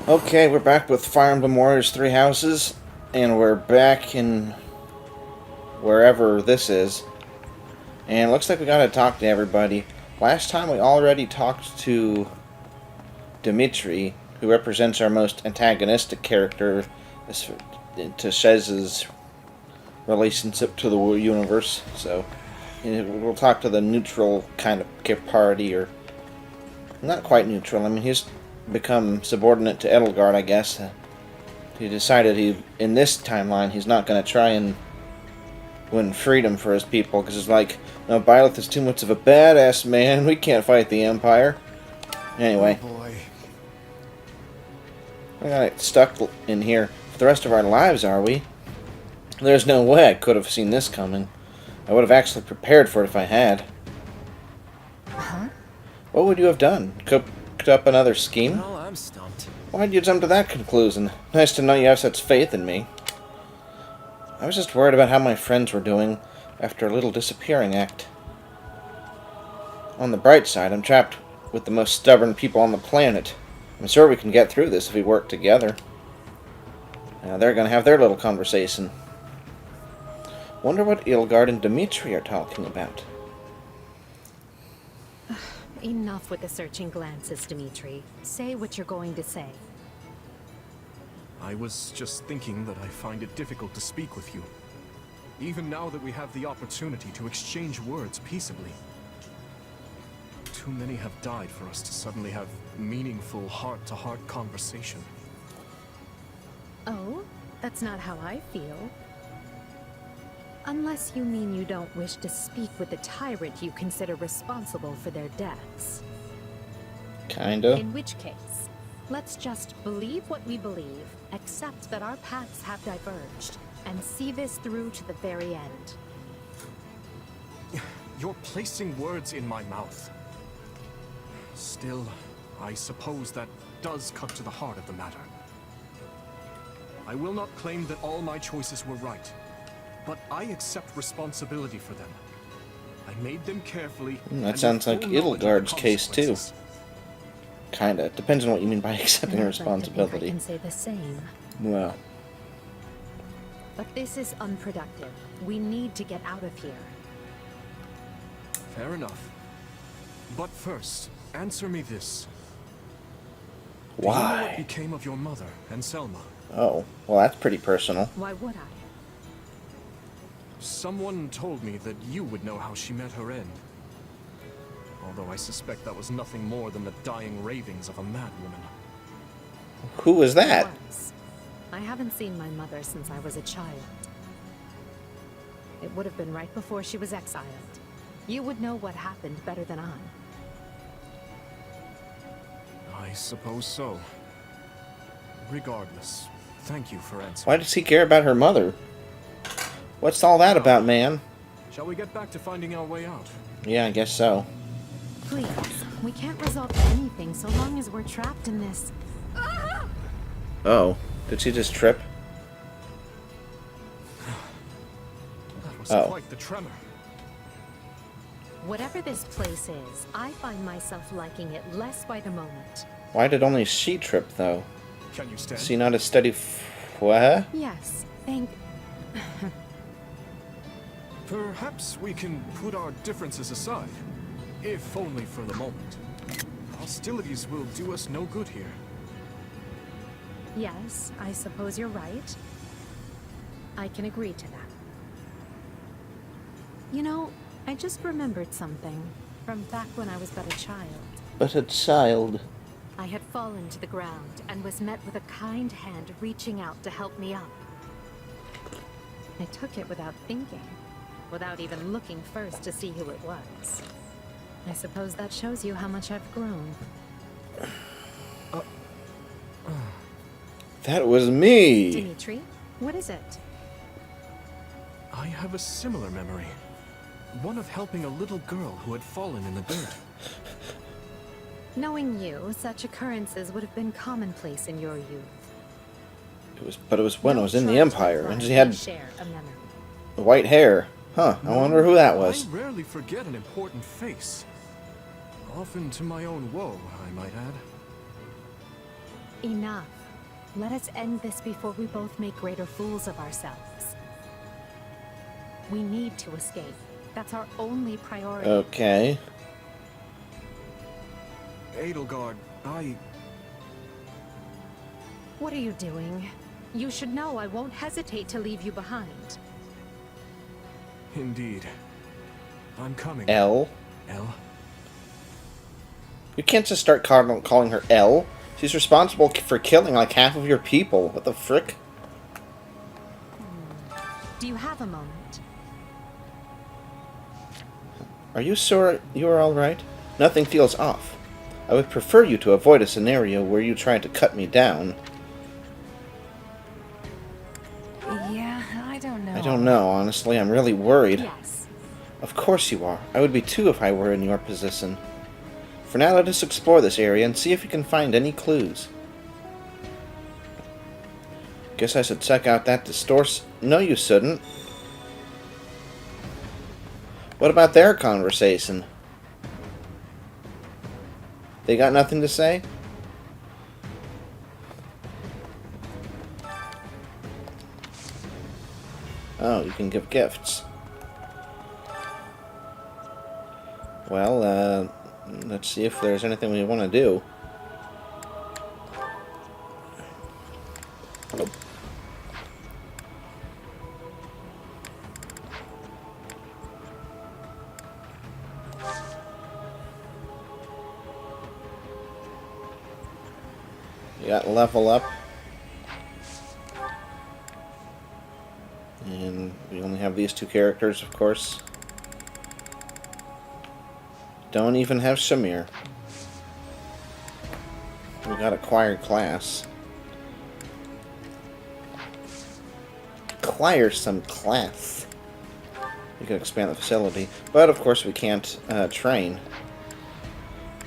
Okay, we're back with Fire Emblem Warriors 3 Houses, and we're back in wherever this is. And it looks like we gotta talk to everybody. Last time we already talked to Dimitri, who represents our most antagonistic character to Shez's relationship to the universe. So, we'll talk to the neutral kind of party, or not quite neutral. I mean, he's become subordinate to Edelgard, I guess. He decided in this timeline, he's not going to try and win freedom for his people, because it's like, no, Byleth is too much of a badass, man. We can't fight the Empire. Anyway. Oh boy. We're going to get stuck in here for the rest of our lives, are we? There's no way I could have seen this coming. I would have actually prepared for it if I had. Huh? What would you have done? Cooked up another scheme? Well, I'm stumped. Why'd you jump to that conclusion? Nice to know you have such faith in me. I was just worried about how my friends were doing after a little disappearing act. On the bright side, I'm trapped with the most stubborn people on the planet. I'm sure we can get through this if we work together. Now they're gonna have their little conversation. Wonder what Edelgard and Dimitri are talking about. Enough with the searching glances, Dimitri. Say what you're going to say. I was just thinking that I find it difficult to speak with you. Even now that we have the opportunity to exchange words peaceably. Too many have died for us to suddenly have meaningful heart-to-heart conversation. Oh? That's not how I feel. Unless you mean you don't wish to speak with the tyrant you consider responsible for their deaths. Kinda. In which case, let's just believe what we believe, accept that our paths have diverged, and see this through to the very end. You're placing words in my mouth. Still, I suppose that does cut to the heart of the matter. I will not claim that all my choices were right, but I accept responsibility for them. I made them carefully. That sounds like Edelgard's case too. Kinda. Depends on what you mean by accepting responsibility. I can say the same. Well. But this is unproductive. We need to get out of here. Fair enough. But first, answer me this. Do you know what Why? became of your mother and Selma? Oh, well, that's pretty personal. Why would I? Someone told me that you would know how she met her end. Although I suspect that was nothing more than the dying ravings of a madwoman. Who was that? Once. I haven't seen my mother since I was a child. It would have been right before she was exiled. You would know what happened better than I. I suppose so. Regardless, thank you for answering. Why does he care about her mother? What's all that about, man? Shall we get back to finding our way out? Yeah, I guess so. Please, we can't resolve anything so long as we're trapped in this. Oh, did she just trip? That was Oh. quite the tremor. Whatever this place is, I find myself liking it less by the moment. Why did only she trip, though? Can you stand? Is she not a steady what? Yes, thank... Perhaps we can put our differences aside, if only for the moment. Hostilities will do us no good here. Yes, I suppose you're right. I can agree to that. You know, I just remembered something from back when I was but a child. But a child. I had fallen to the ground and was met with a kind hand reaching out to help me up. I took it without thinking, without even looking first to see who it was. I suppose that shows you how much I've grown. That was me! Dimitri, what is it? I have a similar memory. One of helping a little girl who had fallen in the dirt. Knowing you, such occurrences would have been commonplace in your youth. But it was when I was in the Don't try to Empire, and imply she had we share a memory. white hair. Huh, I wonder who that was. I rarely forget an important face. Often to my own woe, I might add. Enough. Let us end this before we both make greater fools of ourselves. We need to escape. That's our only priority. Okay. Edelgard, What are you doing? You should know I won't hesitate to leave you behind. Indeed. I'm coming. L. El? You can't just start calling her L. She's responsible for killing like half of your people. What the frick? Do you have a moment? Are you sure you are alright? Nothing feels off. I would prefer you to avoid a scenario where you try to cut me down. Yeah, I don't know. I don't know, honestly. I'm really worried. Yes. Of course you are. I would be too if I were in your position. For now, let us explore this area and see if we can find any clues. Guess I should check out that distortion. No, you shouldn't. What about their conversation? They got nothing to say? Oh, you can give gifts. Well, let's see if there's anything we want to do. Nope. We got level up. And we only have these two characters, of course. Don't even have Shamir. We got acquired class. Acquire some class. We could expand the facility. But, of course, we can't train.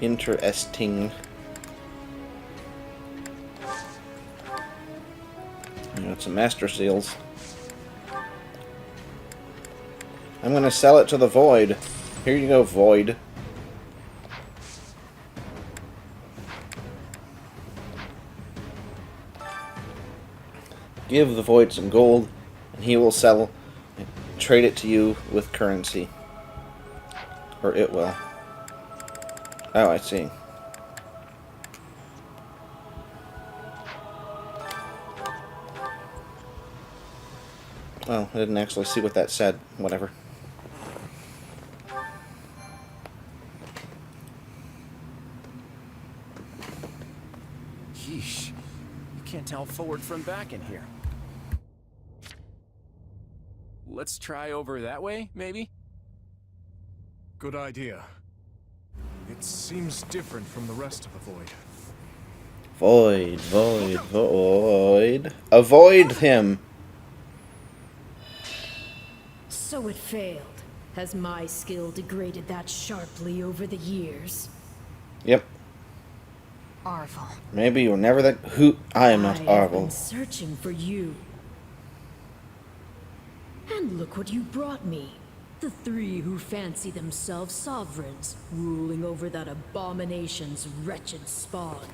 Interesting. We got some master seals. I'm gonna sell it to the Void. Here you go, Void. Give the Void some gold, and he will sell, trade it to you with currency. Or it will. Oh, I see. Well, I didn't actually see what that said. Whatever. Yeesh. You can't tell forward from back in here. Let's try over that way, maybe? good idea. It seems different from the rest of the Void. Void, Void, Void. Avoid him! So it failed. Has my skill degraded that sharply over the years? Yep. Arvel. Maybe you're never that. Who? I am not I've Arvel. been searching for you. And look what you brought me. The three who fancy themselves sovereigns, ruling over that abomination's wretched spawn.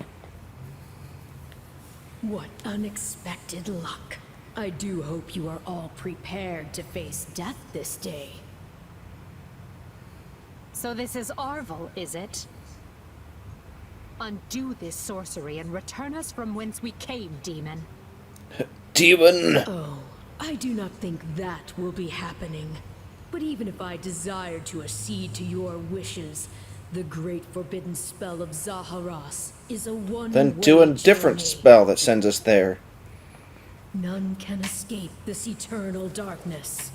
What unexpected luck. I do hope you are all prepared to face death this day. So this is Arvel, is it? Undo this sorcery and return us from whence we came, demon. Demon! Oh, I do not think that will be happening. But even if I desire to accede to your wishes, the great forbidden spell of Zaharas is a one-way Then do a different journey. spell that sends us there. None can escape this eternal darkness.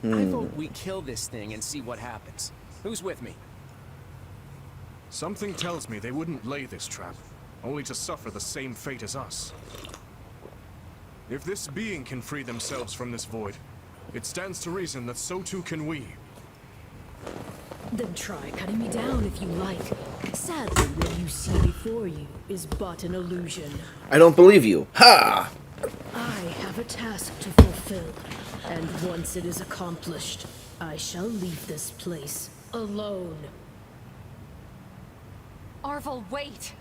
I vote we kill this thing and see what happens. Who's with me? Something tells me they wouldn't lay this trap, only to suffer the same fate as us. If this being can free themselves from this void, it stands to reason that so too can we. Then try cutting me down if you like. Sadly, what you see before you is but an illusion. I don't believe you. Ha! I have a task to fulfill, and once it is accomplished, I shall leave this place alone. Arvel, wait!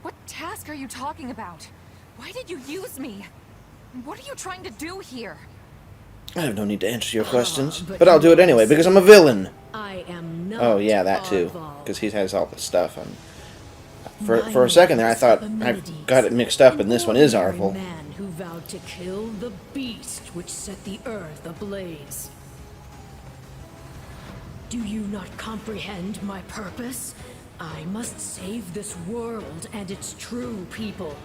What task are you talking about? Why did you use me? What are you trying to do here? I have no need to answer your questions, but but I'll do it anyway because I'm a villain. I am not. Oh yeah, that too, Arval. because he has all the stuff. For My a second there, I name is thought I Epimenides, got it mixed up, and the this one is ordinary Arval. man who vowed to kill the beast which set the earth ablaze. Do you not comprehend my purpose? I must save this world and its true people.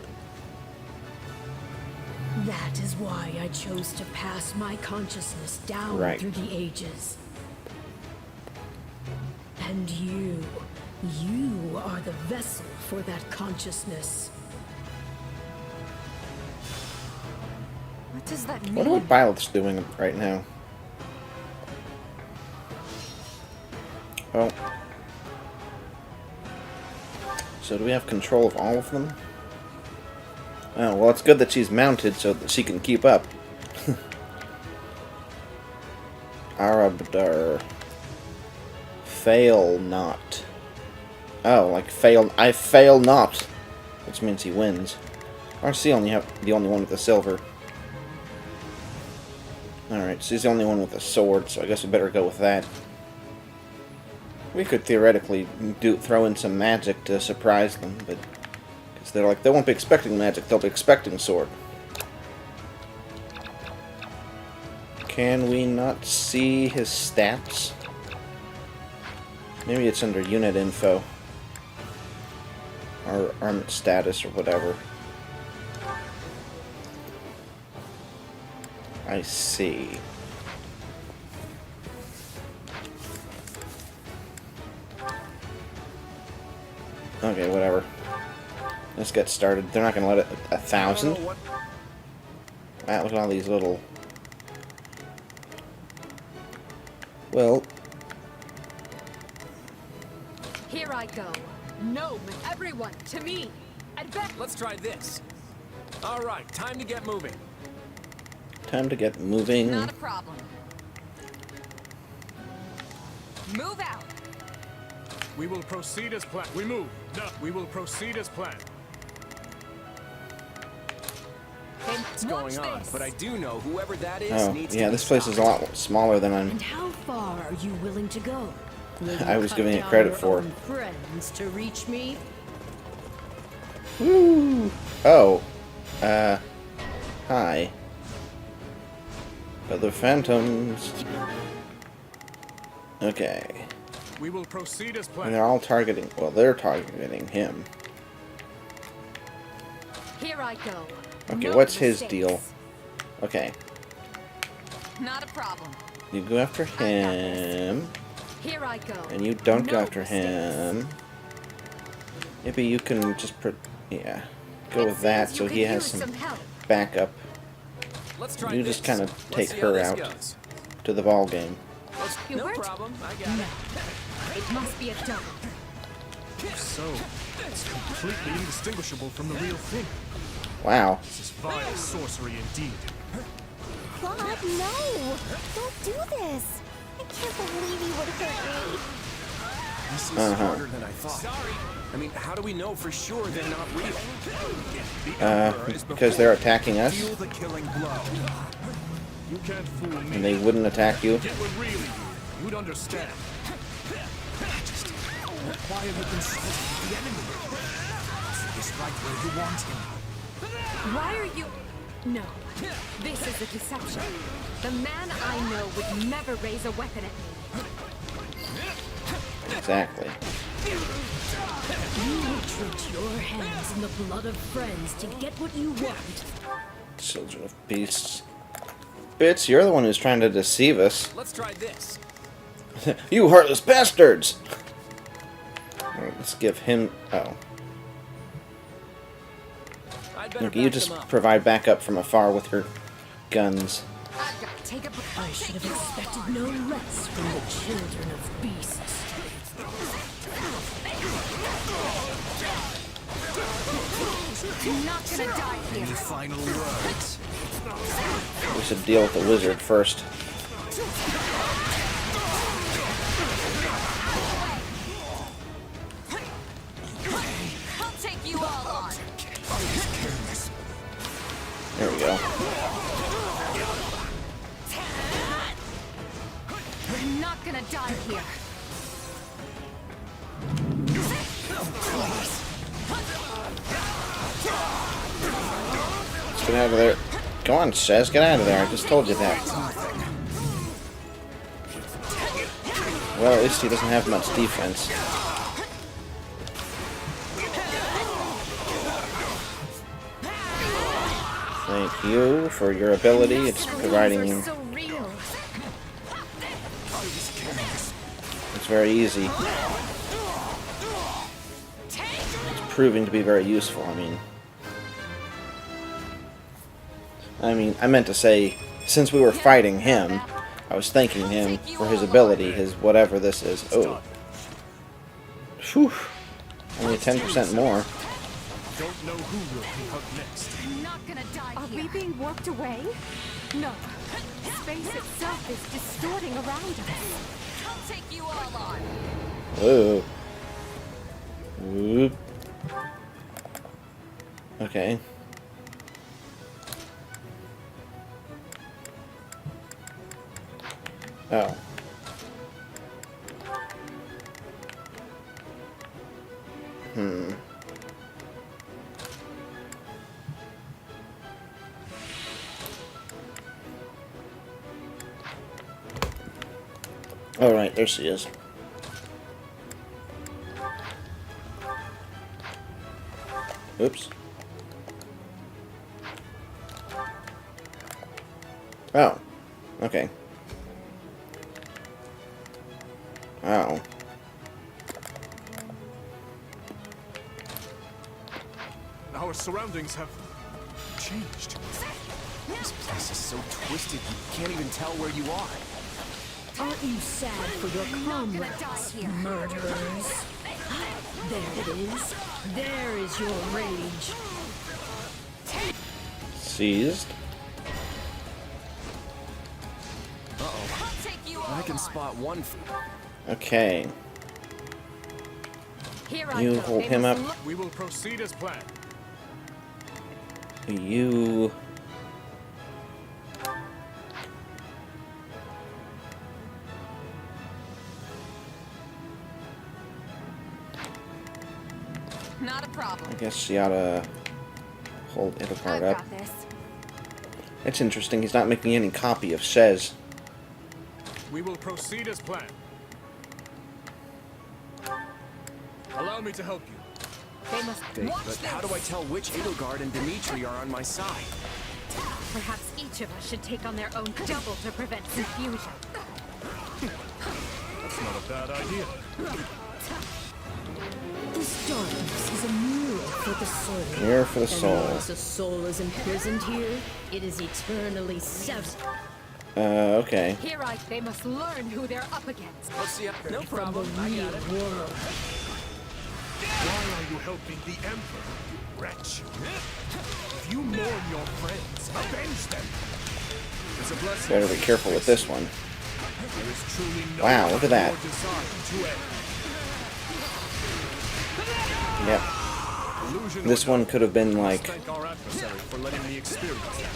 That is why I chose to pass my consciousness down Right. through the ages. And you are the vessel for that consciousness. What does that I mean? wonder what Violet's doing right now. Oh. So do we have control of all of them? Oh, well, it's good that she's mounted so that she can keep up. Arabdar. Fail not. Oh, like fail. I fail not. Which means he wins. RC only have the only one with the silver. Alright, she's the only one with a sword, so I guess we better go with that. We could theoretically throw in some magic to surprise them, but because they're like, they won't be expecting magic, they'll be expecting sword. Can we not see his stats? Maybe it's under unit info. Or armament status or whatever. I see. Okay, whatever. Let's get started. They're not gonna let it 1,000. Wow, look at all these little. Well, Here I go. Gnome, everyone, to me. Advance. Let's try this. All right, time to get moving. time to get moving. Not a problem. Move out. We will proceed as planned. We move. No, we will proceed as planned. What's going on? But I do know whoever that is Oh, needs yeah, to be this place is a stopped. lot smaller than I'm. And how far are you willing to go? Will you I was cut giving it down credit your for. own friends to reach me? Woo! Oh. Hi. Other phantoms. Okay. We will proceed as And planned. they're all targeting. Well, they're targeting him. Here I go. Okay, No what's his mistakes. deal? Okay. Not a problem. You go after him. Here I go. And you don't go No after mistakes. him. Maybe you can just yeah. Go It with that seems so you he could has use some help. backup. Let's try You this. just kind of Let's take see how her this out goes. to the ball game. You No weren't? problem. I got it. It must be a dump. So, it's completely indistinguishable from the real thing. Wow. This is vile sorcery indeed. God, no! Don't do this! I can't believe you would hurt me. This is Uh-huh. harder than I thought. Sorry. I mean, how do we know for sure they're not real? Because they're attacking us, Feel the killing blow. You can't fool me. and they wouldn't attack you. If it were really you, you'd understand. Majesty, why have you consulted with the enemy? He's right where you want him. Why are you... No. This is a deception. The man I know would never raise a weapon at me. Exactly. You will treat your hands in the blood of friends to get what you want. Children of beasts. Bits, you're the one who's trying to deceive us. Let's try this. You heartless bastards! Alright, let's give him... Oh. I'd better Look, you back just them up. provide backup from afar with your guns. I've got to take a... I should have expected no less from the children of beasts. You're not gonna die here. Any final words? We should deal with the wizard first. I'll take you all on. There we go. We're not gonna die here. Let's get out of there. Come on, Shez, get out of there. I just told you that. Well, at least he doesn't have much defense. Thank you for your ability. It's providing... So real. It's very easy. It's proving to be very useful, I mean, I meant to say, since we were fighting him, I was thanking him for his ability, his whatever this is. Oh. Whew. Only 10% more. Don't know who will pick up next. I'm not gonna die Are here. we being warped away? No. Space itself is distorting around us. I'll take you all on. Whoa. Whoop. Okay. Oh. All right, there she is. Oops. Oh. Okay. Oh. Our surroundings have changed. This place is so twisted you can't even tell where you are. Aren't you sad for your comrades, murderers? There it is. There is your rage. Seized. I can spot one. Okay. Here I You go. hold They him must up. look- We will proceed as planned. You... Not a problem. I guess she ought to hold Itacard I've up. got this. It's interesting, he's not making any copy of Shez. We will proceed as planned. Allow me to help you. They must watch But this. how do I tell which Edelgard and Dimitri are on my side? Perhaps each of us should take on their own double to prevent confusion. That's not a bad idea. This darkness is a mirror for the soul. Mirror for the soul. And once a soul is imprisoned here, it is eternally severed. Okay. Here they must learn who they're up against. Let's see. No From problem. the real world. Why are you helping the Emperor, you wretch? If you mourn your friends, avenge them. It's a blessing. Better be careful with this one. There is truly no Wow, look at that. more desire to end. Yep. Illusion This or one could have been not, like... thank our adversary for letting me experience that.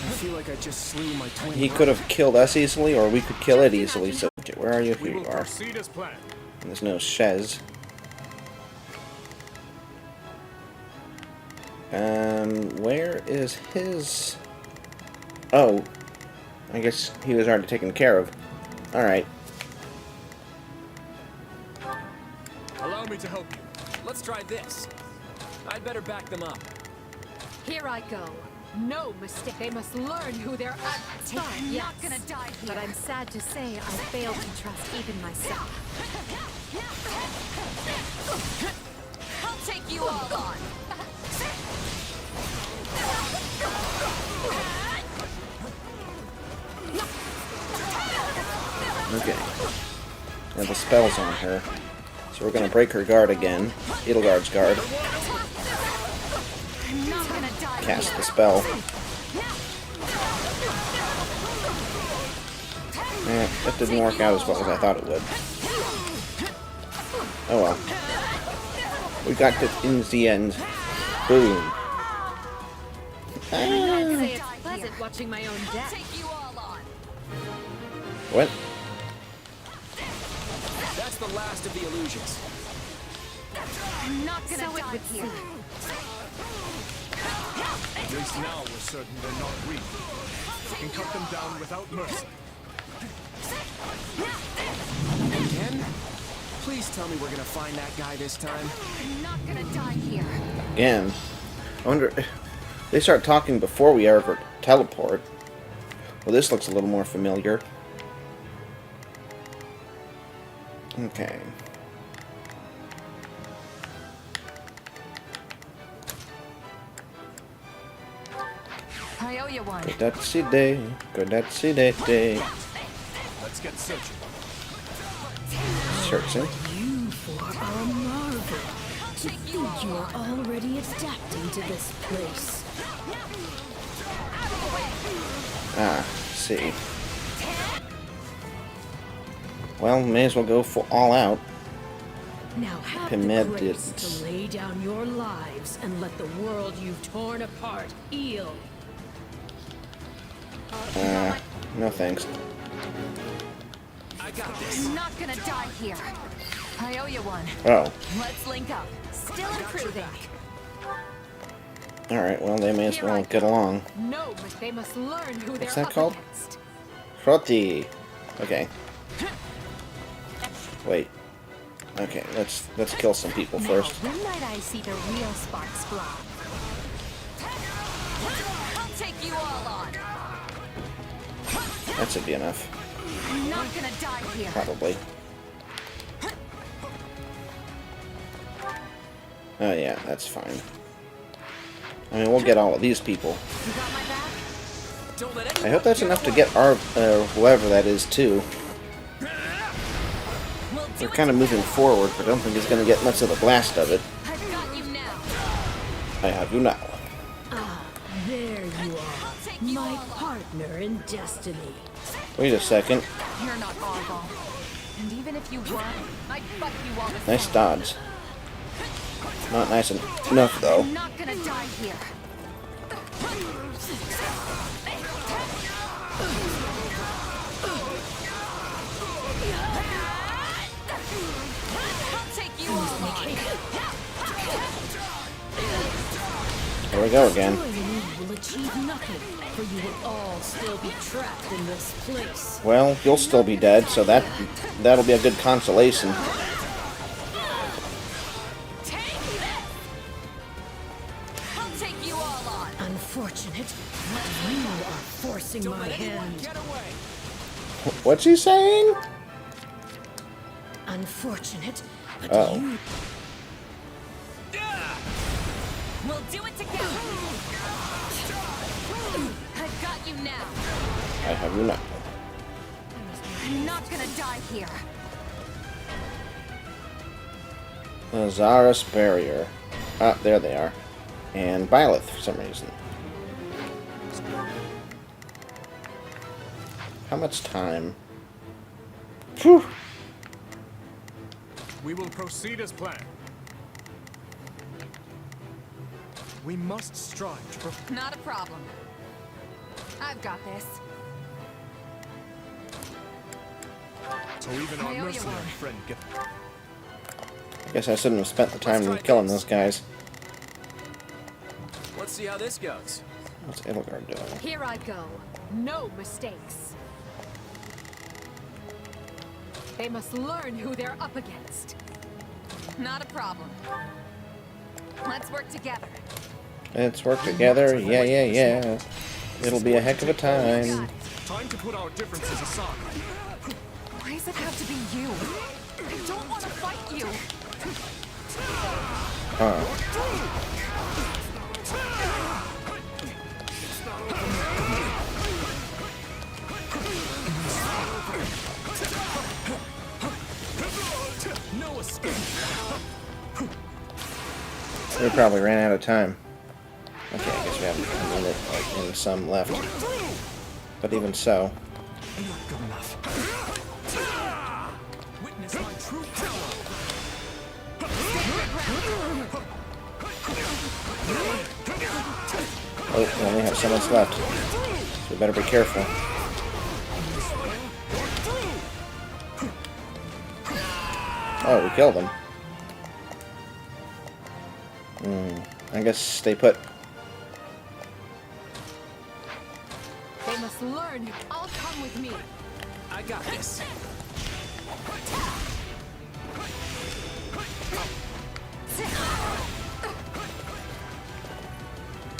I feel like I just slew my twin. He could have killed us easily, or we could kill it easily, so... Where are you? We Here will you are. proceed as planned. And there's no Shez. Where is his... Oh. I guess he was already taken care of. Alright. Allow me to help you. Let's try this. I'd better back them up. Here I go. No mistake. They must learn who they're up against. I'm not gonna die here. But I'm sad to say I failed to trust even myself. I'll take you all on. Okay. Now the spell's on her. So we're gonna break her guard again. Edelgard's guard. I'm not gonna die Cast here. the spell. That didn't work out as well as I thought it would. Oh well. We got it in the end. Boom. I'd say it's pleasant watching my own death. What? That's the last of the illusions. I'm not gonna die here. At least now we're certain they're not weak. We can cut them down without mercy. Again? Please tell me we're gonna find that guy this time. I'm not gonna die here. Again. I wonder if they start talking before we ever teleport. Well, this looks a little more familiar. Okay. I owe you one. Goddatsy day. Goddatsy day. Let's get searching. Searching. You for a marvel. To think you are already adapting to this place. Ah, see. Well, may as well go for all out. Now have Permit the grace it. to lay down your lives and let the world you've torn apart heal. No thanks. I got this. I'm not gonna die here. I owe you one. Oh. Let's link up. Still improving. Alright, well, they may as well get along. No, but they must learn who What's they're that up called? against. Roti. Okay. Wait. Okay, let's kill some people first. Now, when might I see the real sparks fly? I'll take you all on. That should be enough. I'm not gonna die here. Probably. Oh yeah, that's fine. I mean, we'll get all of these people. You got my back? Don't let I hope that's enough to get our, whoever that is, too. We're kind of moving forward, but I don't think he's going to get much of the blast of it. I've got you now. I have you now. There you are, my partner in destiny. Wait a second. You're not Arval. And even if you were, I'd fuck you all the Nice same. dodge. Not nice enough, though. I'm not gonna die here. I'll take you all on. Here we go again. Destroying you will achieve nothing, for you will all still be trapped in this place. Well, you'll still be dead, so that'll be a good consolation. I'll take you all on. Unfortunate, but you are forcing my hand. Get away. What's he saying? Unfortunate, but Uh-oh. you We'll do it together. I've got you now. I have you now. I'm not gonna die here. Lazarus Barrier. Ah, there they are. And Byleth, for some reason. How much time? Phew! We will proceed as planned. We must strive to prevent. Not a problem. I've got this. So even I our owe you mercenary one. friend get. I guess I shouldn't have spent the time killing those guys. Let's see how this goes. What's Edelgard doing? Here I go. No mistakes. They must learn who they're up against. Not a problem. Let's work together. Let's work together. Yeah, yeah, yeah. It'll be a heck of a time. Time to put our differences aside. Why does it have to be you? I don't want to fight you. No escape. We probably ran out of time. Okay, I guess we have a minute and some left. But even so. Not good enough. Witness my true power. Oh, we only have so much left. So we better be careful. Oh, we killed him. I guess stay put. They must learn. I'll come with me. I got this.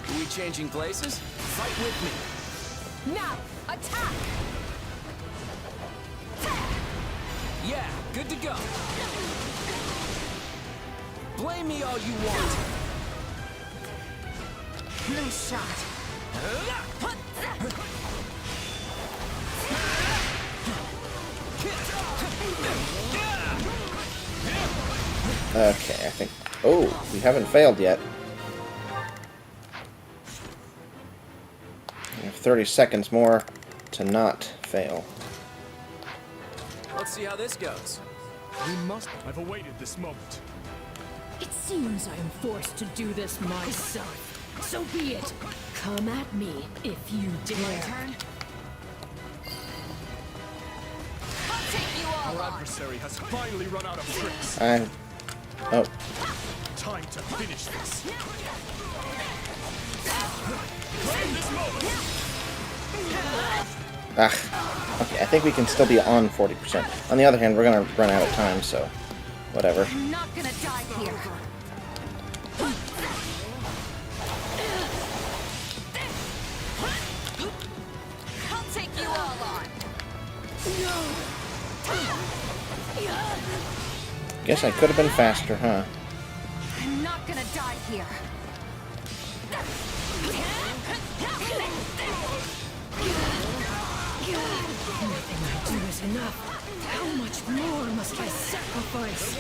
Are we changing places? Fight with me. Now, attack! Yeah, good to go. Blame me all you want. Nice shot. Okay, I think... Oh, we haven't failed yet. We have 30 seconds more to not fail. Let's see how this goes. We must. I've awaited this moment. It seems I am forced to do this myself. So be it. Come at me if you dare. Turn. I'll take you all Our on. adversary has finally run out of tricks. Oh. Time to finish this. Claim this moment. Okay, I think we can still be on 40%. On the other hand, we're gonna run out of time, so... Whatever. I'm not gonna die here. I'll take you all on. Guess I could have been faster, huh? I'm not gonna die here. Nothing I do is enough. How much more must I sacrifice?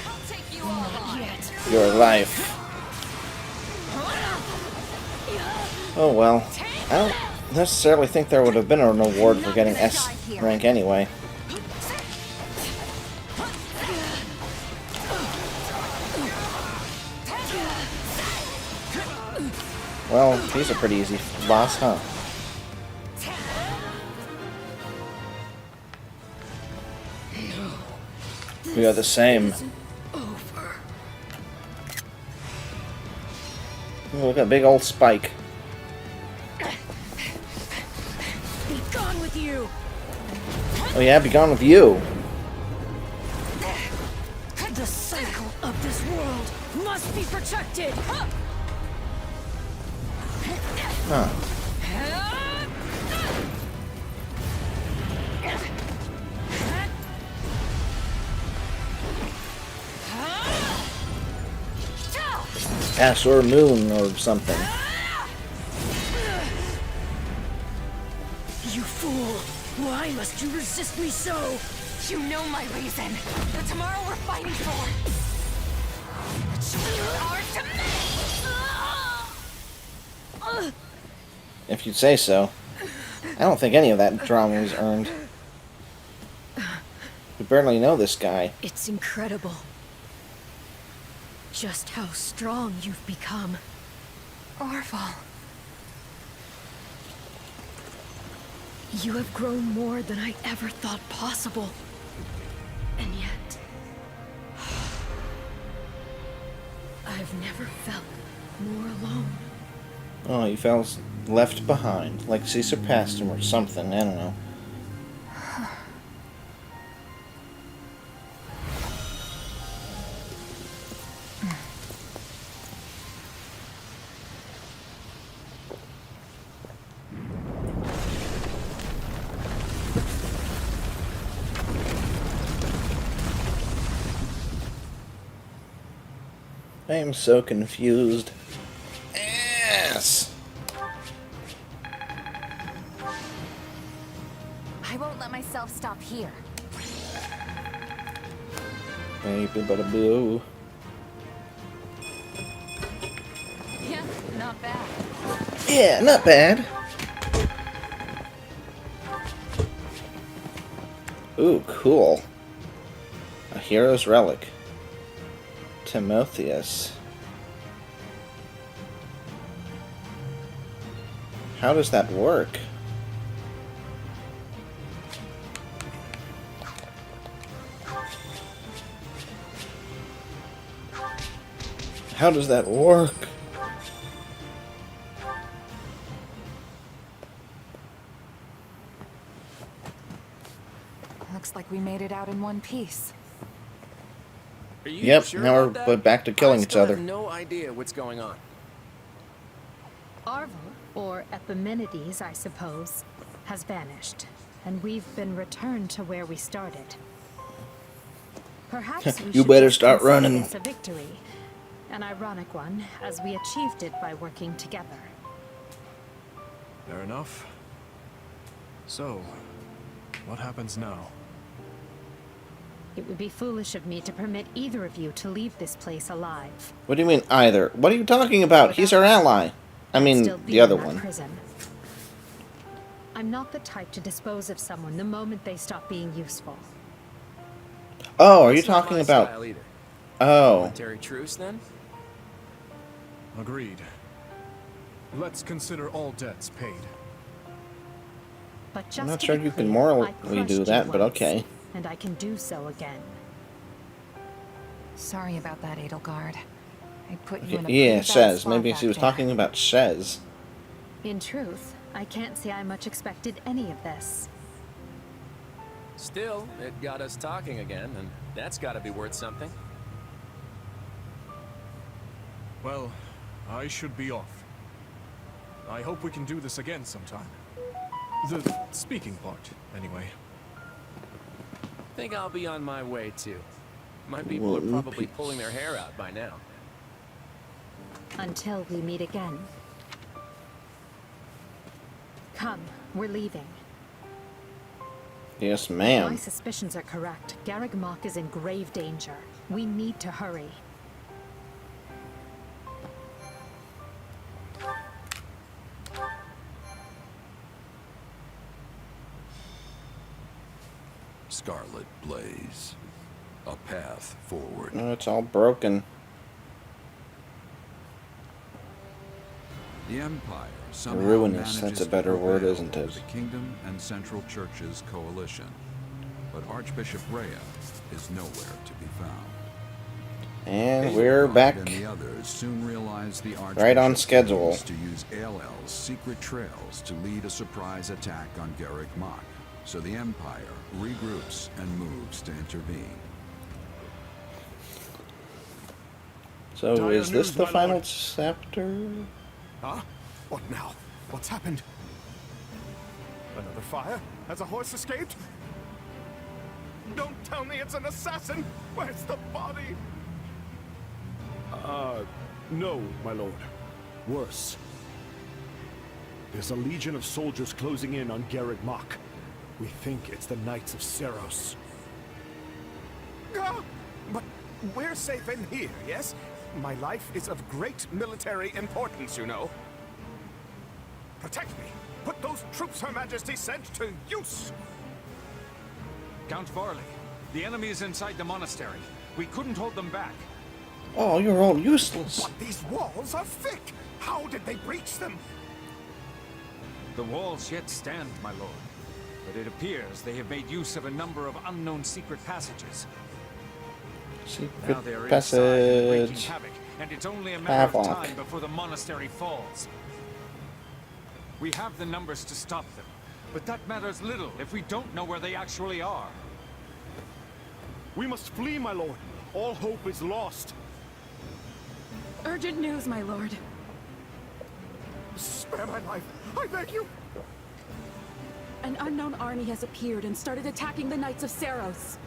I'll take you all on. Yet. Your life. Oh well. I don't necessarily think there would have been an award for getting S rank anyway. Well, he's a pretty easy boss, huh? We are the same. Over. Oh, look at a big old spike. Be gone with you. Oh yeah, be gone with you. The cycle of this world must be protected. Huh. Ash or moon or something. You fool! Why must you resist me so? You know my reason. The tomorrow we're fighting for. The children are to me. If you'd say so. I don't think any of that drama was earned. We barely know this guy. It's incredible. Just how strong you've become. Orval. You have grown more than I ever thought possible. And yet... I've never felt more alone. Oh, he felt left behind. Like she surpassed him or something. I don't know. I am so confused. Yes! I won't let myself stop here. Baby bada boo. Yeah, not bad. Yeah, not bad. Ooh, cool. A hero's relic. Timotheus. How does that work? How does that work? Looks like we made it out in one piece. Are you Yep, sure now about we're that? back to killing I each still other. have no idea what's going on. Arvel, or Epimenides, I suppose, has vanished, and we've been returned to where we started. Perhaps we You should better just start consider running. this a victory, an ironic one, as we achieved it by working together. Fair enough. So, what happens now? It would be foolish of me to permit either of you to leave this place alive. What do you mean, either? What are you talking about? He's our ally. I mean, Still be the other in our one. prison. I'm not the type to dispose of someone the moment they stop being useful. Oh, are you That's not talking my about... style either. Oh. Military truce, then? Agreed. Let's consider all debts paid. But just I'm not to sure be you can clear, morally I crushed do you that, but once, okay. And I can do so again. Sorry about that, Edelgard. I put you in a Yeah, pretty bad Shez. spot Maybe back she was there. talking about Shez. In truth, I can't say I much expected any of this. Still, it got us talking again, and that's gotta be worth something. Well, I should be off. I hope we can do this again sometime. The speaking part, anyway. Think I'll be on my way, too. My people are probably pulling their hair out by now. Until we meet again. Come, we're leaving. Yes, My ma'am. suspicions are correct. Garreg Mach is in grave danger. We need to hurry. Scarlet Blaze. A path forward. Oh, it's all broken. The Empire somehow Ruinous, manages that's a to better word, prevail isn't over it? the Kingdom and Central Church's coalition. But Archbishop Rhea is nowhere to be found. And we're back And the others soon realize the right on Archbishop schedule. plans to use ALL's secret trails to lead a surprise attack on Garreg Mach. So the Empire regroups and moves to intervene. So Dire is this news, the my final lord. chapter? Huh? What now? What's happened? Another fire? Has a horse escaped? Don't tell me it's an assassin! Where's the body? No, my lord. Worse. There's a legion of soldiers closing in on Garreg Mach. We think it's the Knights of Seros. Ah, but we're safe in here, yes? My life is of great military importance, you know. Protect me! Put those troops Her Majesty sent to use! Count Varley, the enemy is inside the monastery. We couldn't hold them back. Oh, you're all useless. But these walls are thick! How did they breach them? The walls yet stand, my lord. But it appears they have made use of a number of unknown secret passages. Now they are Secret inside and wreaking passage. havoc, and it's only a matter of Havoc. time before the monastery falls. We have the numbers to stop them, but that matters little if we don't know where they actually are. We must flee, my lord. All hope is lost. Urgent news, my lord. Spare my life, I beg you! An unknown army has appeared and started attacking the Knights of Seros.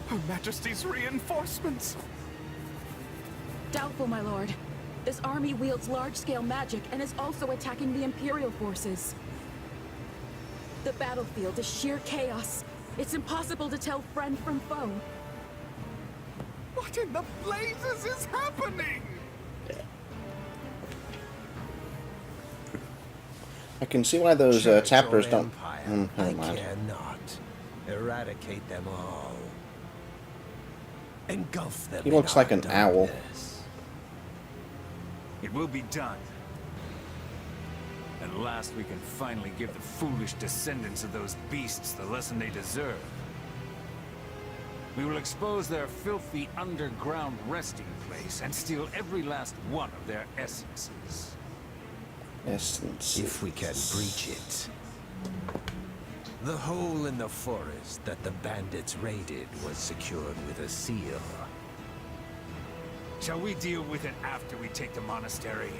Her Majesty's reinforcements! Doubtful, my lord. This army wields large-scale magic and is also attacking the Imperial forces. The battlefield is sheer chaos. It's impossible to tell friend from foe. What in the blazes is happening? I can see why those Church chapters or don't... empire, never I mind. care not. Eradicate them all. Engulf them. He in looks our like an owl. darkness. It will be done. last we can finally give the foolish descendants of those beasts the lesson they deserve. We will expose their filthy underground resting place and steal every last one of their essences. Essence. If we can breach it. The hole in the forest that the bandits raided was secured with a seal. Shall we deal with it after we take the monastery?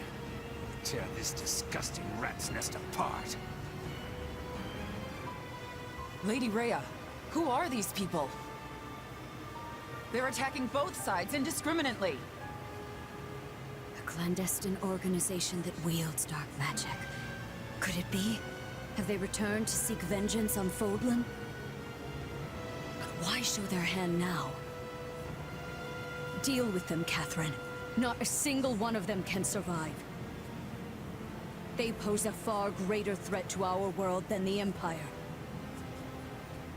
Tear this disgusting rat's nest apart. Lady Rhea, who are these people? They're attacking both sides indiscriminately. A clandestine organization that wields dark magic. Could it be? Have they returned to seek vengeance on Fodlan? But why show their hand now? Deal with them, Catherine. Not a single one of them can survive. They pose a far greater threat to our world than the Empire.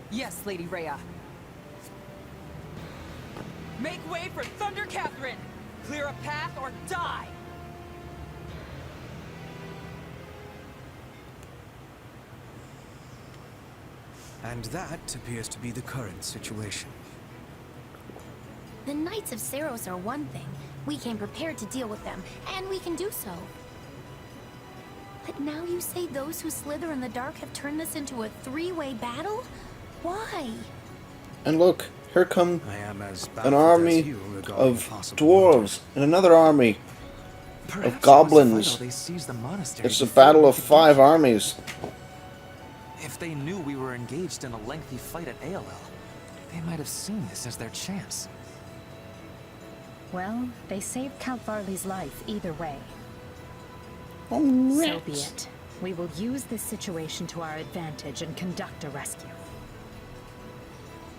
Yes, Lady Rhea. Make way for Thunder Catherine! Clear a path or die! And that appears to be the current situation. The Knights of Saros are one thing. We came prepared to deal with them, and we can do so. But now you say those who slither in the dark have turned this into a three-way battle? Why? And look, here come I am as an baffled as army you regarding of possible dwarves and another army of goblins. It's a battle of 5 armies. If they knew we were engaged in a lengthy fight at ALL, they might have seen this as their chance. Well, they saved Count Varley's life either way. Oh, So be it. We will use this situation to our advantage and conduct a rescue.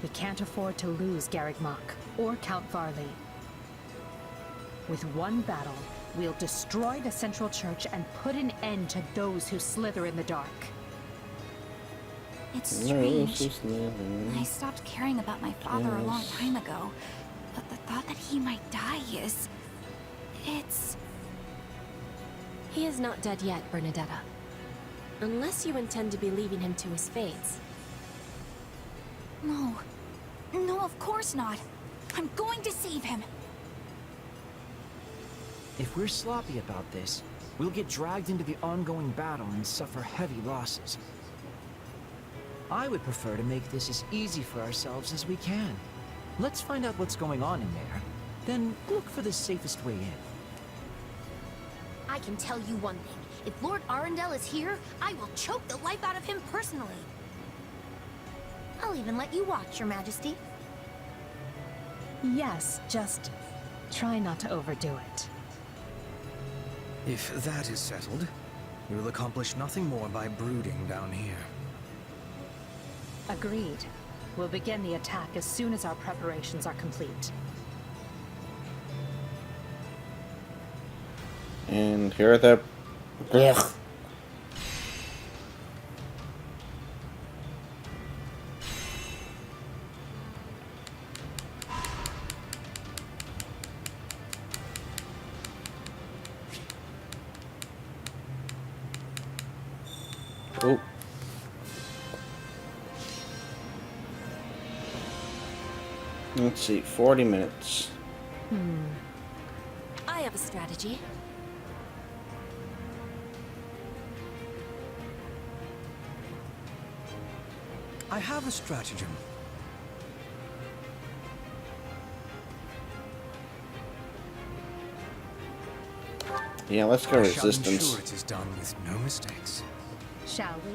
We can't afford to lose Garreg Mach or Count Varley. With one battle, we'll destroy the Central Church and put an end to those who slither in the dark. It's strange. I stopped caring about my father a long time ago, but the thought that he might die is... it's... He is not dead yet, Bernadetta. Unless you intend to be leaving him to his fates. No. No, of course not. I'm going to save him. If we're sloppy about this, we'll get dragged into the ongoing battle and suffer heavy losses. I would prefer to make this as easy for ourselves as we can. Let's find out what's going on in there, then look for the safest way in. I can tell you one thing. If Lord Arundel is here, I will choke the life out of him personally. I'll even let you watch, Your Majesty. Yes, just try not to overdo it. If that is settled, we will accomplish nothing more by brooding down here. Agreed. We'll begin the attack as soon as our preparations are complete. And here are the... Ugh. Oh. Let's see, 40 minutes. I have a strategy. I have a stratagem. Yeah, let's go I shall resistance. ensure it is done with no mistakes. Shall we?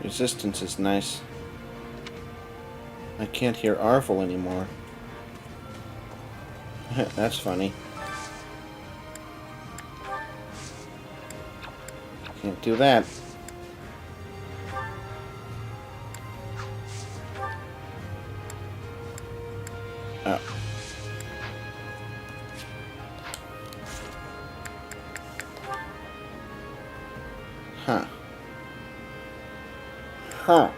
Resistance is nice. I can't hear Arvel anymore. That's funny. Can't do that. Oh. Huh. Huh.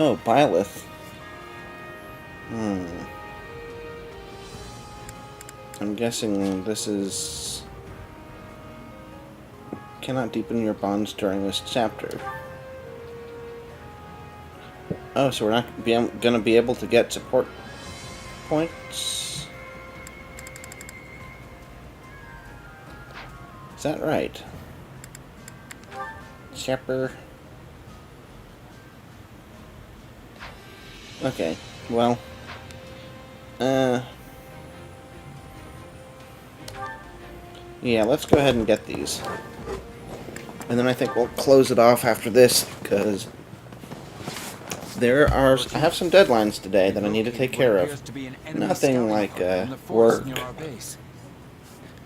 Oh, Byleth. I'm guessing this is... Cannot deepen your bonds during this chapter. Oh, so we're not gonna be able to get support points? Is that right? Shepherd. Okay, well... yeah, let's go ahead and get these. And then I think we'll close it off after this, because I have some deadlines today that I need to take care of. Nothing like work.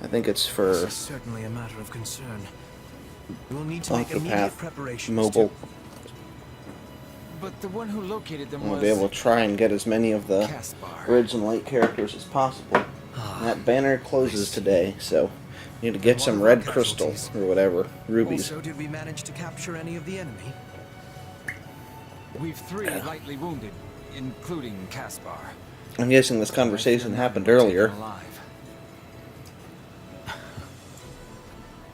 I think it's for This is certainly a matter of concern. We will need to make immediate Octopath preparations. Mobile. But the one who located them I'll was... be able to try and get as many of the Ridge and Light characters as possible. And that banner closes today, so need to get some red crystal or whatever, rubies. Also, did we manage to capture any of the enemy? We've 3 lightly wounded, including Caspar. I'm guessing this conversation happened earlier.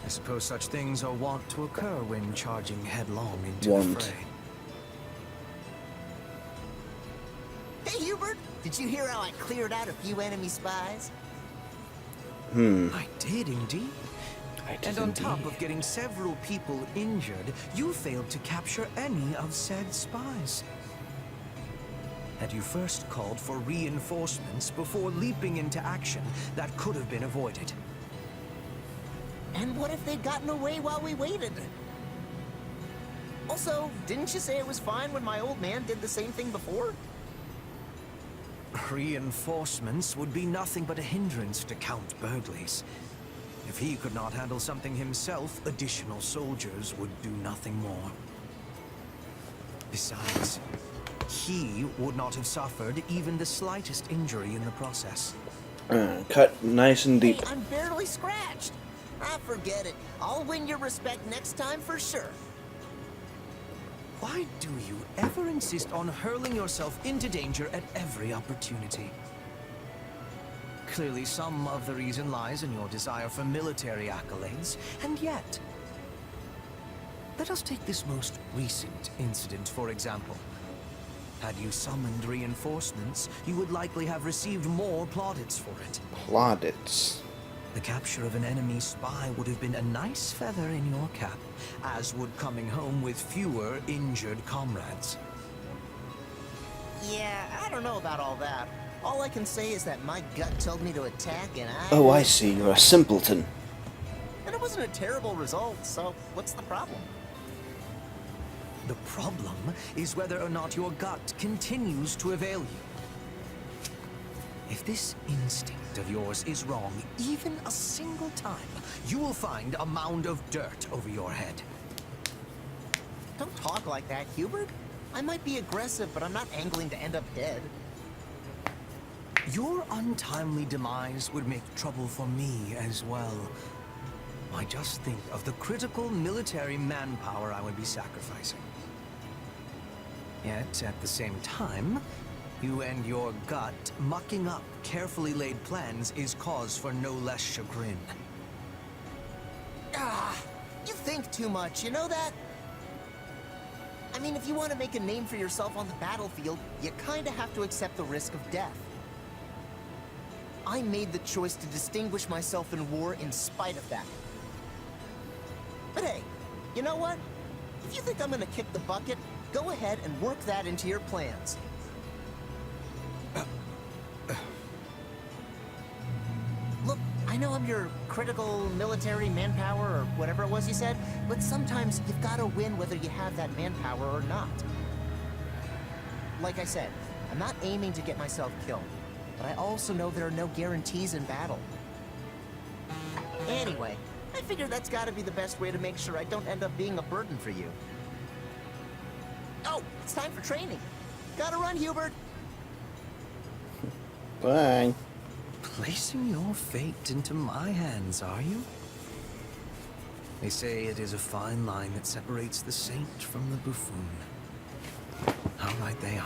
I suppose such things are wont to occur when charging headlong into the fray. Hey, Hubert! Did you hear how I cleared out a few enemy spies? I did indeed. And on top of getting several people injured, you failed to capture any of said spies. Had you first called for reinforcements before leaping into action, that could have been avoided. And what if they'd gotten away while we waited? Also, didn't you say it was fine when my old man did the same thing before? Reinforcements would be nothing but a hindrance to Count Burgley's. If he could not handle something himself, additional soldiers would do nothing more. Besides, he would not have suffered even the slightest injury in the process. Cut nice and deep. Hey, I'm barely scratched. Ah, forget it. I'll win your respect next time for sure. Why do you ever insist on hurling yourself into danger at every opportunity? Clearly, some of the reason lies in your desire for military accolades, and yet... Let us take this most recent incident, for example. Had you summoned reinforcements, you would likely have received more plaudits for it. Plaudits. The capture of an enemy spy would have been a nice feather in your cap, as would coming home with fewer injured comrades. Yeah, I don't know about all that. All I can say is that my gut told me to attack and Oh, I see. You're a simpleton. And it wasn't a terrible result, so what's the problem? The problem is whether or not your gut continues to avail you. If this instinct of yours is wrong, even a single time, you will find a mound of dirt over your head. Don't talk like that, Hubert. I might be aggressive, but I'm not angling to end up dead. Your untimely demise would make trouble for me as well. I just think of the critical military manpower I would be sacrificing. Yet, at the same time, you and your gut mucking up carefully laid plans is cause for no less chagrin. Ah, you think too much, you know that? I mean, if you want to make a name for yourself on the battlefield, you kinda have to accept the risk of death. I made the choice to distinguish myself in war in spite of that. But hey, you know what? If you think I'm gonna kick the bucket, go ahead and work that into your plans. Look, I know I'm your critical military manpower or whatever it was you said, but sometimes you've gotta win whether you have that manpower or not. Like I said, I'm not aiming to get myself killed, but I also know there are no guarantees in battle. Anyway, I figure that's gotta be the best way to make sure I don't end up being a burden for you. Oh, it's time for training. Gotta run, Hubert. Bye. Placing your fate into my hands, are you? They say it is a fine line that separates the saint from the buffoon. Downright they are.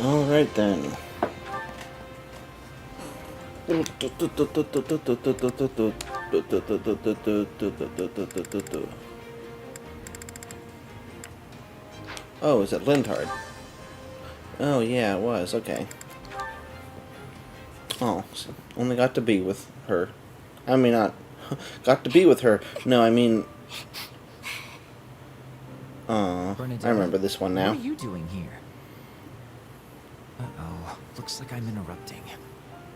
All right then. Oh, is it Lindhard? Oh yeah, it was. Okay. Oh, so only got to be with her. I mean, not got to be with her. No, I mean. Oh, I remember this one now. What are you doing here? Uh-oh. Looks like I'm interrupting.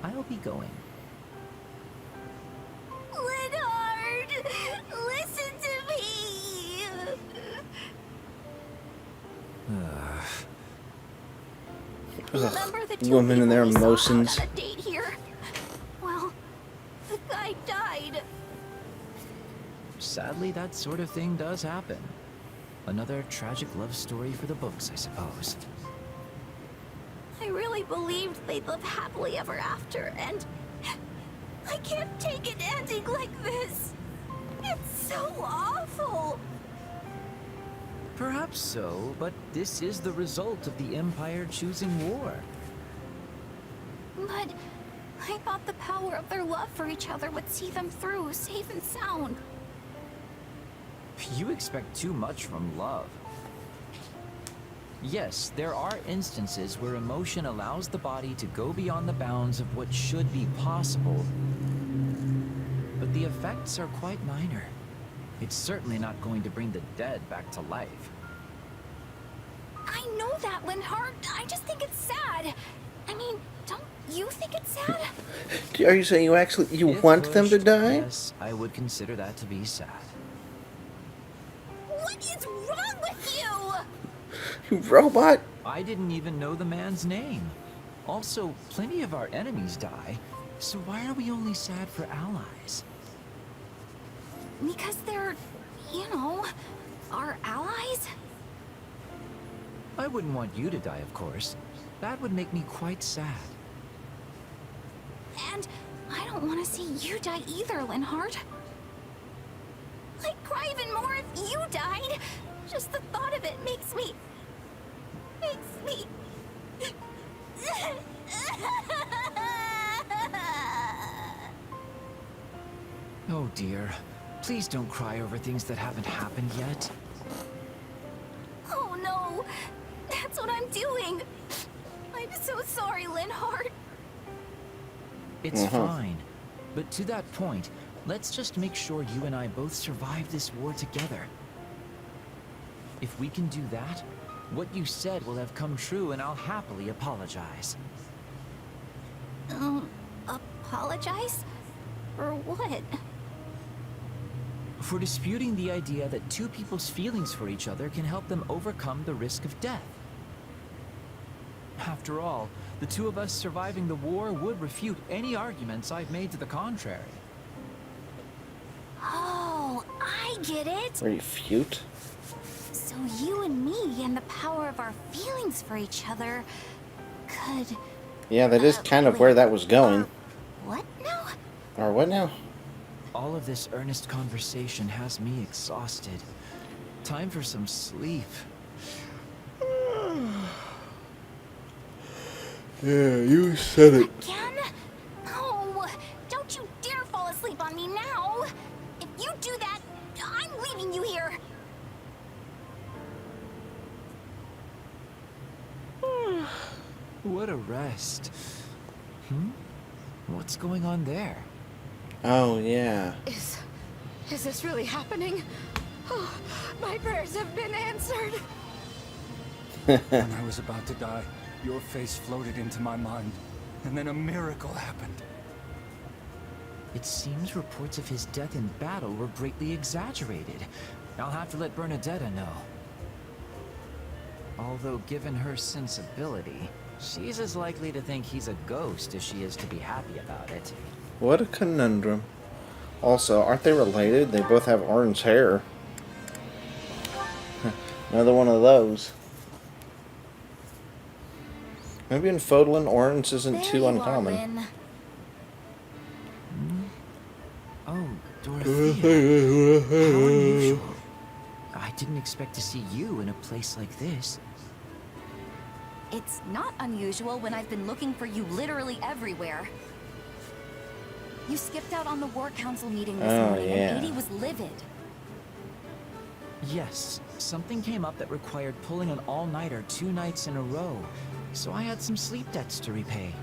I'll be going. Leonard! Listen to me! Remember the two Women and their people we saw emotions. out on a date here? Well, the guy died. Sadly, that sort of thing does happen. Another tragic love story for the books, I suppose. I really believed they'd live happily ever after, and I can't take an ending like this. It's so awful. Perhaps so, but this is the result of the Empire choosing war. But I thought the power of their love for each other would see them through, safe and sound. You expect too much from love. Yes, there are instances where emotion allows the body to go beyond the bounds of what should be possible. But the effects are quite minor. It's certainly not going to bring the dead back to life. I know that, Linhart. I just think it's sad. I mean, don't you think it's sad? Are you saying you If want them to pushed, die? Yes, I would consider that to be sad. What is wrong with you? You robot! I didn't even know the man's name. Also, plenty of our enemies die, so why are we only sad for allies? Because they're, you know, our allies? I wouldn't want you to die, of course. That would make me quite sad. And I don't want to see you die either, Linhart. I'd cry even more if you died. Just the thought of it makes me... Oh dear. Please don't cry over things that haven't happened yet. Oh no! That's what I'm doing! I'm so sorry, Linhart. It's fine. But to that point, let's just make sure you and I both survive this war together. If we can do that, what you said will have come true and I'll happily apologize. Apologize? For what? For disputing the idea that two people's feelings for each other can help them overcome the risk of death. After all, the two of us surviving the war would refute any arguments I've made to the contrary. Oh, I get it! Refute? So you and me and the power of our feelings for each other could... Yeah, that is kind of where that was going. What now? Or what now? All of this earnest conversation has me exhausted. Time for some sleep. Yeah, you said it. Again? No! Don't you dare fall asleep on me now! If you do that, I'm leaving you here! What a rest. What's going on there? Oh, yeah. Is this really happening? Oh, my prayers have been answered. When I was about to die, your face floated into my mind, and then a miracle happened. It seems reports of his death in battle were greatly exaggerated. I'll have to let Bernadetta know. Although given her sensibility, she's as likely to think he's a ghost as she is to be happy about it. What a conundrum. Also, aren't they related? They both have orange hair. Another one of those. Maybe in Fodlan, orange isn't too uncommon. Oh, Dorothy. Sophia, how unusual. I didn't expect to see you in a place like this. It's not unusual when I've been looking for you literally everywhere. You skipped out on the War Council meeting this morning, and 80 was livid. Yes, something came up that required pulling an all-nighter 2 nights in a row, so I had some sleep debts to repay.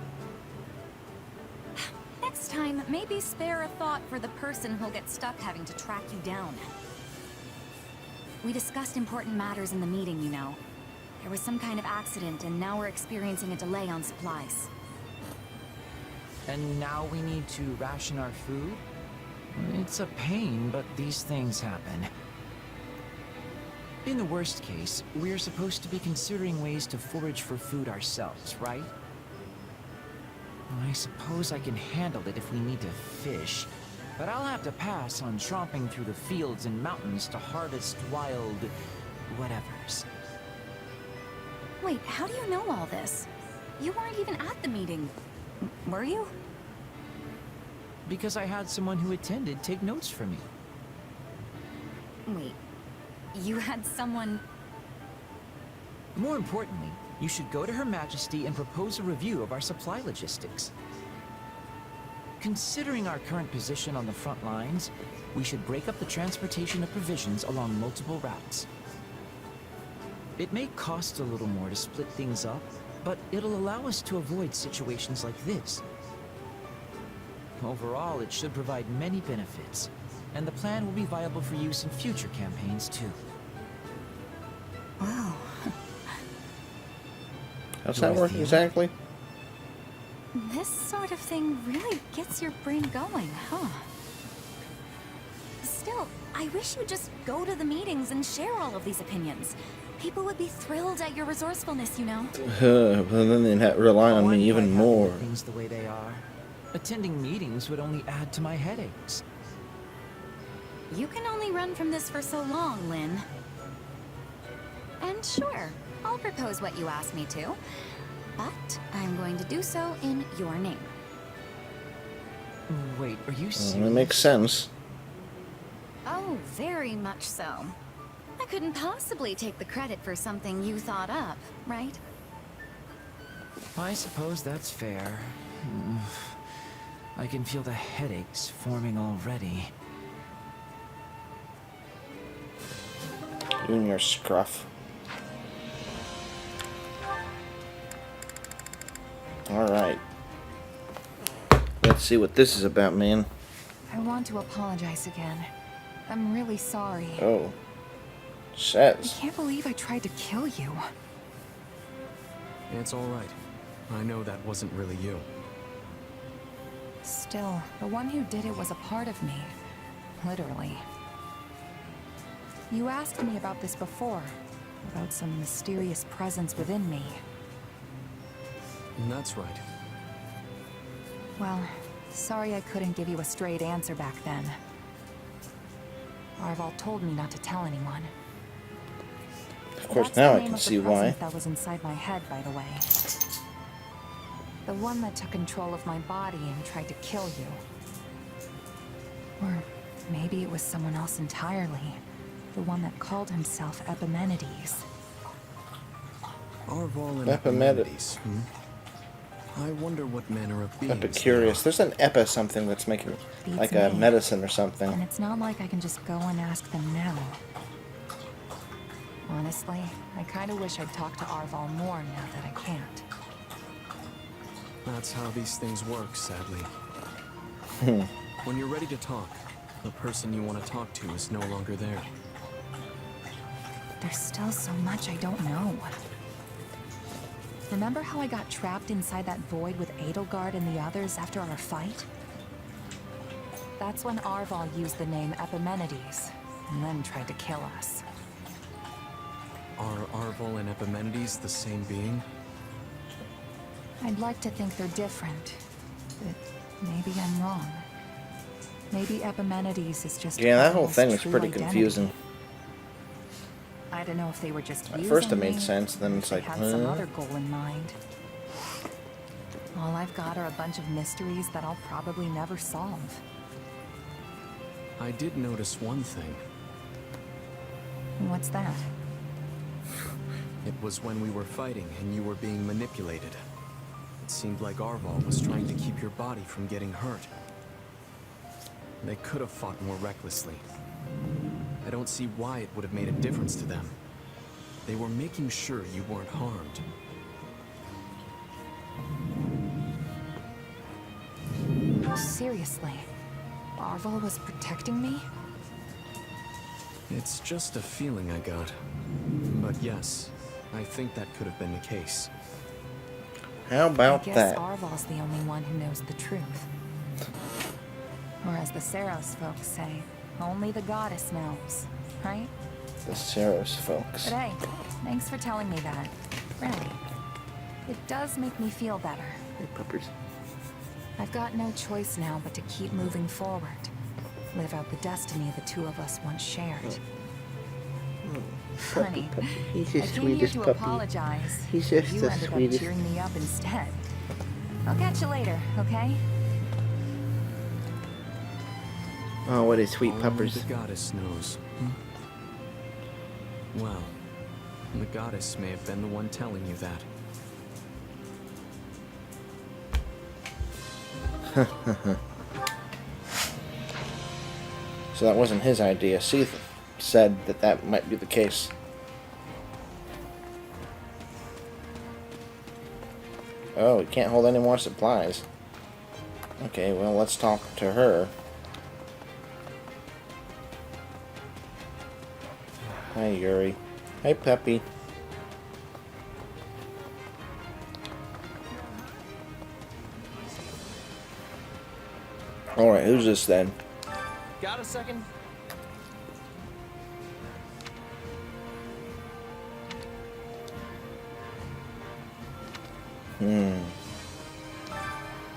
Next time, maybe spare a thought for the person who'll get stuck having to track you down. We discussed important matters in the meeting, you know. There was some kind of accident, and now we're experiencing a delay on supplies. And now we need to ration our food? It's a pain, but these things happen. In the worst case, we're supposed to be considering ways to forage for food ourselves, right? I suppose I can handle it if we need to fish, but I'll have to pass on tromping through the fields and mountains to harvest wild... whatevers. Wait, how do you know all this? You weren't even at the meeting, were you? Because I had someone who attended take notes for me. Wait, you had someone... More importantly, you should go to Her Majesty and propose a review of our supply logistics. Considering our current position on the front lines, we should break up the transportation of provisions along multiple routes. It may cost a little more to split things up, but it'll allow us to avoid situations like this. Overall, it should provide many benefits, and the plan will be viable for use in future campaigns, too. Wow. How's that work exactly? This sort of thing really gets your brain going, huh? Still, I wish you'd just go to the meetings and share all of these opinions. People would be thrilled at your resourcefulness, you know. But then they'd rely on me even more. Things the way they are. Attending meetings would only add to my headaches. You can only run from this for so long, Lynn. And sure, I'll propose what you asked me to, but I'm going to do so in your name. Wait, are you serious? That makes sense. Oh, very much so. I couldn't possibly take the credit for something you thought up, right? I suppose that's fair. I can feel the headaches forming already. You and your scruff. Alright. Let's see what this is about, man. I want to apologize again. I'm really sorry. Oh. I Says. can't believe I tried to kill you. It's all right. I know that wasn't really you. Still, the one who did it was a part of me. Literally. You asked me about this before. About some mysterious presence within me. That's right. Well, sorry I couldn't give you a straight answer back then. Arval told me not to tell anyone. Of course, That's now the I name can of the see why. presence that was inside my head, by the way. The one that took control of my body and tried to kill you. Or maybe it was someone else entirely. The one that called himself Epimenides. Arval and Epimenides. I wonder what manner of beings Epicurious. There's an epi something that's making Beats like a me. medicine or And something. it's not like I can just go and ask them now. Honestly, I kind of wish I'd talked to Arval more now that I can't. That's how these things work, sadly. When you're ready to talk, the person you want to talk to is no longer there. There's still so much I don't know. Remember how I got trapped inside that void with Edelgard and the others after our fight? That's when Arval used the name Epimenides, and then tried to kill us. Are Arval and Epimenides the same being? I'd like to think they're different, but maybe I'm wrong. Maybe Epimenides is just Yeah, that whole Arval's thing was true pretty identity. confusing. I don't know if they were just At using first it made me, sense, then or it's if like, they had some huh? other goal in mind. All I've got are a bunch of mysteries that I'll probably never solve. I did notice one thing. What's that? It was when we were fighting and you were being manipulated. It seemed like Arval was trying to keep your body from getting hurt. They could have fought more recklessly. I don't see why it would have made a difference to them. They were making sure you weren't harmed. Seriously, Arval was protecting me? It's just a feeling I got. But yes, I think that could have been the case. How about I guess that? Arval's the only one who knows the truth. Or as the Saros folks say, only the goddess knows, right? The Saros folks. But hey, thanks for telling me that. Really. It does make me feel better. Hey, puppers. I've got no choice now but to keep moving forward. Live out the destiny the two of us once shared. Funny. He's the I came here sweetest to puppy. apologize. He's just You the ended sweetest. up cheering me up instead. I'll catch you later, okay? Oh, what a sweet Only puppers. the goddess knows. Well, the goddess may have been the one telling you that. So that wasn't his idea. Seath said that that might be the case. Oh, we can't hold any more supplies. Okay, well, let's talk to her. Hi, Yuri. Hi, Peppy. Alright, who's this then? Got a second?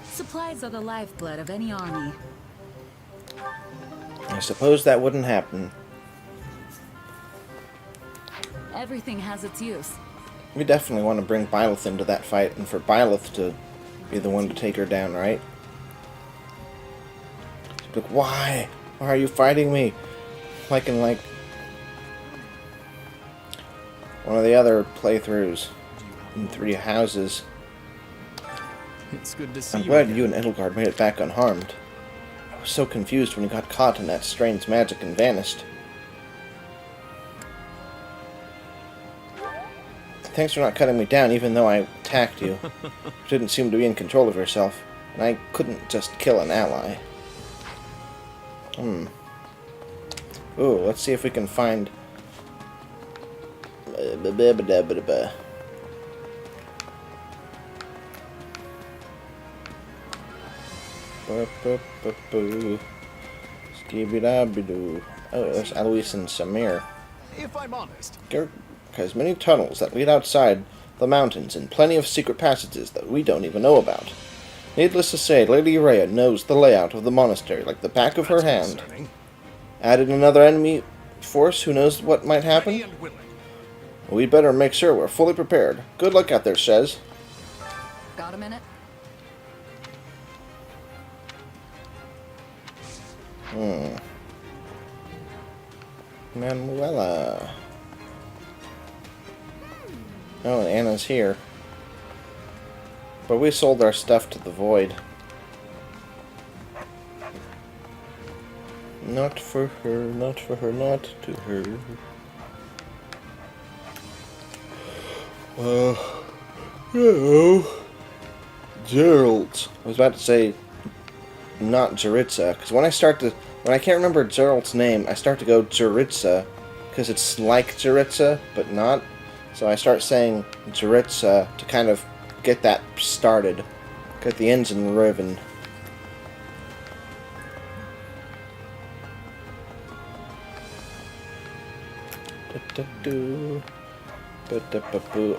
Supplies are the lifeblood of any army. I suppose that wouldn't happen. Everything has its use. We definitely want to bring Byleth into that fight, and for Byleth to be the one to take her down, right? Like, why? Why are you fighting me? Like in, like, one of the other playthroughs in 3 Houses. It's good to see I'm you glad again. you and Edelgard made it back unharmed. I was so confused when you got caught in that strange magic and vanished. Thanks for not cutting me down even though I attacked you. You didn't seem to be in control of yourself, and I couldn't just kill an ally. Ooh, let's see if we can find... Skibidi-dabidi-doo. Oh, there's Alois and Samir. If I'm honest, Garrick has many tunnels that lead outside the mountains and plenty of secret passages that we don't even know about. Needless to say, Lady Rhea knows the layout of the monastery like the back of her hand. Added another enemy force who knows what might happen? We'd better make sure we're fully prepared. Good luck out there, Shez. Got a minute? Manuela. Oh, and Anna's here. But we sold our stuff to the Void. Not for her, not for her, not to her. No. Geralt. I was about to say not Jaritza, because when I can't remember Geralt's name, I start to go Jaritza, because it's like Jaritza, but not. So I start saying Jaritza to kind of get that started, get the engine revving.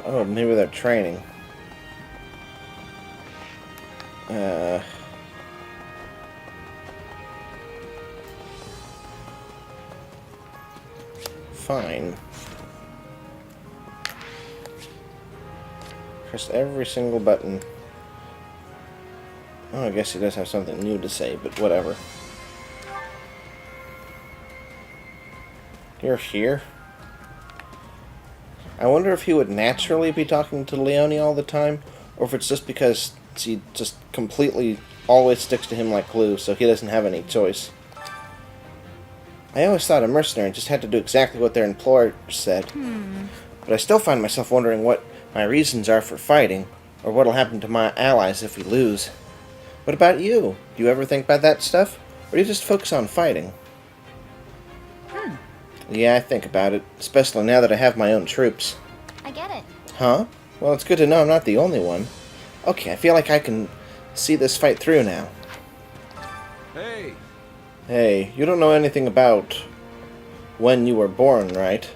Oh, maybe they're training. Fine. Press every single button. Oh, I guess he does have something new to say, but whatever. You're here? I wonder if he would naturally be talking to Leonie all the time, or if it's just because she just completely always sticks to him like glue, so he doesn't have any choice. I always thought a mercenary just had to do exactly what their employer said, but I still find myself wondering what my reasons are for fighting, or what'll happen to my allies if we lose. What about you? Do you ever think about that stuff, or do you just focus on fighting? Yeah, I think about it, especially now that I have my own troops. I get it. Huh? Well, it's good to know I'm not the only one. Okay, I feel like I can see this fight through now. Hey! Hey, you don't know anything about when you were born, right?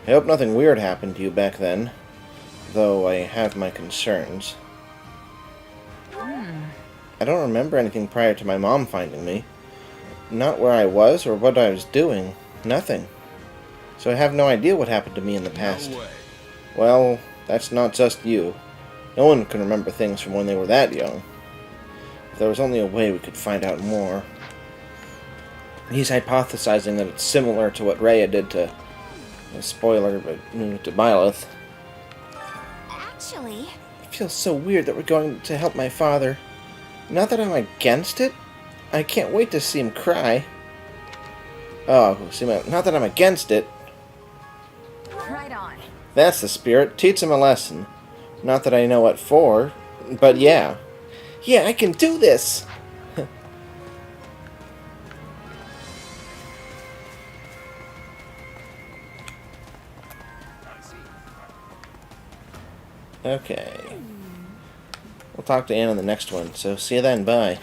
I hope nothing weird happened to you back then, though I have my concerns. I don't remember anything prior to my mom finding me. Not where I was or what I was doing. Nothing. So I have no idea what happened to me in the past. No way. Well, that's not just you. No one can remember things from when they were that young. If there was only a way we could find out more. He's hypothesizing that it's similar to what Rhea did to... spoiler, but to Byleth. Actually... It feels so weird that we're going to help my father. Not that I'm against it. I can't wait to see him cry. Oh, see, not that I'm against it. Right on. That's the spirit. Teach him a lesson. Not that I know what for, but yeah. Yeah, I can do this! Okay. We'll talk to Anne in the next one, so see you then, bye.